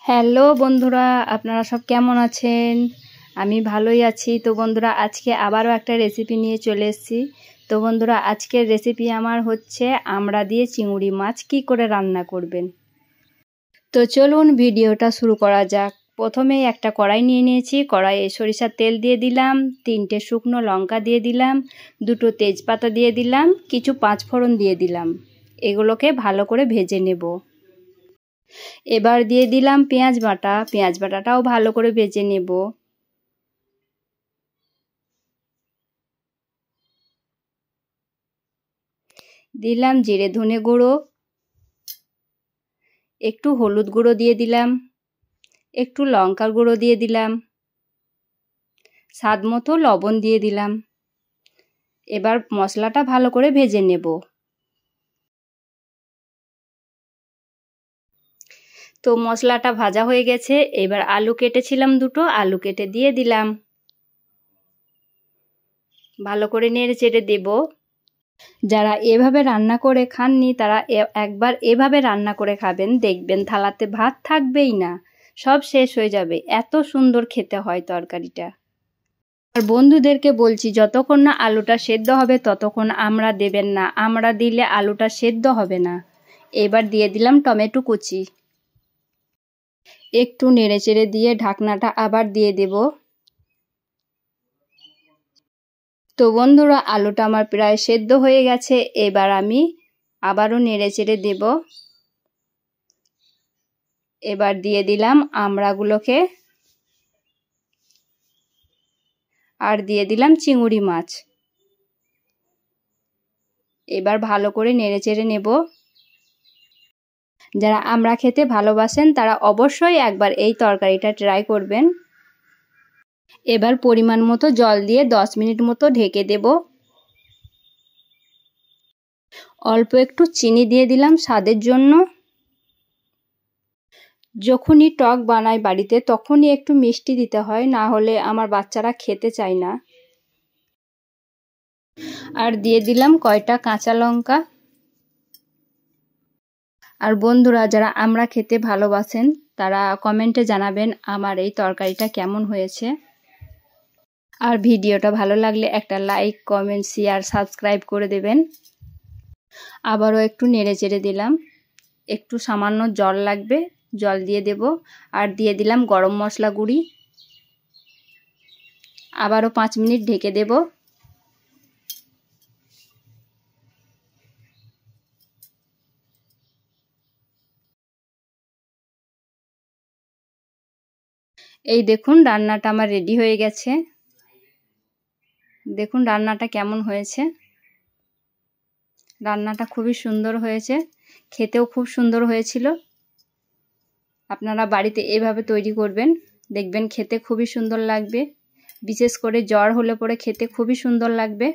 Hello বন্ধুরা, আপনারা সব কেমন আছেন? আমি ভালোই আছি। তো বন্ধুরা, আজকে আবারও একটা রেসিপি নিয়ে চলে এসেছি। তো বন্ধুরা, আজকের রেসিপি আমার হচ্ছে আমড়া দিয়ে চিংড়ি মাছ কী করে রান্না করবেন। তো চলুন ভিডিওটা শুরু করা যাক। প্রথমেই একটা কড়াই নিয়ে নিয়েছি। কড়াইয়ে সরিষার তেল দিয়ে দিলাম, 3টে শুকনো লঙ্কা দিয়ে দিলাম, 2টো তেজপাতা দিয়ে দিলাম, কিছু পাঁচফোড়ন দিয়ে দিলাম। এগুলোকে ভালো করে ভেজে নেব। এবার দিয়ে দিলাম পেঁয়াজ বাটা। পেঁয়াজ বাটাটাও ভালো করে ভেজে নেব। দিলাম জিরে ধনে গুঁড়ো, একটু হলুদ গুঁড়ো দিয়ে দিলাম, একটু লঙ্কার গুঁড়ো দিয়ে দিলাম, স্বাদ মতো লবণ দিয়ে দিলাম। এবার মশলাটা ভালো করে ভেজে নেব। তো মশলাটা ভাজা হয়ে গেছে। এবার আলু কেটেছিলাম 2টো, আলু কেটে দিয়ে দিলাম। ভালো করে নেড়ে চেড়ে দেব। যারা এভাবে রান্না করে খাননি তারা একবার এভাবে রান্না করে খাবেন, দেখবেন থালাতে ভাত থাকবেই না, সব শেষ হয়ে যাবে। এত সুন্দর খেতে হয় তরকারিটা। আর বন্ধুদেরকে বলছি, যতক্ষণ না আলুটা সেদ্ধ হবে ততক্ষণ আমড়া দেবেন না। আমড়া দিলে আলুটা সেদ্ধ হবে না। এবার দিয়ে দিলাম টমেটো কুচি। একটু নেড়েচেড়ে দিয়ে ঢাকনাটা আবার দিয়ে দেব। তো বন্ধুরা, আলুটা আমার প্রায় সেদ্ধ হয়ে গেছে। এবার আমি আবারও নেড়েচেড়ে দেব। এবার দিয়ে দিলাম আমড়াগুলোকে, আর দিয়ে দিলাম চিংড়ি মাছ। এবার ভালো করে নেড়েচেড়ে নেব। যারা আমড়া খেতে ভালোবাসেন তারা অবশ্যই একবার এই তরকারিটা ট্রাই করবেন। এবার পরিমাণ মতো জল দিয়ে 10 মিনিট মতো ঢেকে দেব। অল্প একটু চিনি দিয়ে দিলাম স্বাদের জন্য। যখনই টক বানাই বাড়িতে তখনই একটু মিষ্টি দিতে হয়, না হলে আমার বাচ্চারা খেতে চায় না। আর দিয়ে দিলাম কয়টা কাঁচা লঙ্কা। আর বন্ধুরা, যারা আমড়া খেতে ভালোবাসেন তারা কমেন্টে জানাবেন আমার এই তরকারিটা কেমন হয়েছে। আর ভিডিওটা ভালো লাগলে একটা লাইক, কমেন্ট, শেয়ার, সাবস্ক্রাইব করে দেবেন। আবারও একটু নেড়ে চেড়ে দিলাম। একটু সামান্য জল লাগবে, জল দিয়ে দেব। আর দিয়ে দিলাম গরম মশলা গুঁড়ি। আবারও 5 মিনিট ঢেকে দেব। এই দেখুন, রান্নাটা আমার রেডি হয়ে গেছে। দেখুন রান্নাটা কেমন হয়েছে। রান্নাটা খুবই সুন্দর হয়েছে, খেতেও খুব সুন্দর হয়েছিল। আপনারা বাড়িতে এভাবে তৈরি করবেন, দেখবেন খেতে খুবই সুন্দর লাগবে। বিশেষ করে জ্বর হলে পরে খেতে খুবই সুন্দর লাগবে।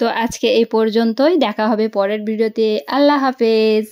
তো আজকে এই পর্যন্তই, দেখা হবে পরের ভিডিওতে। আল্লাহ হাফেজ।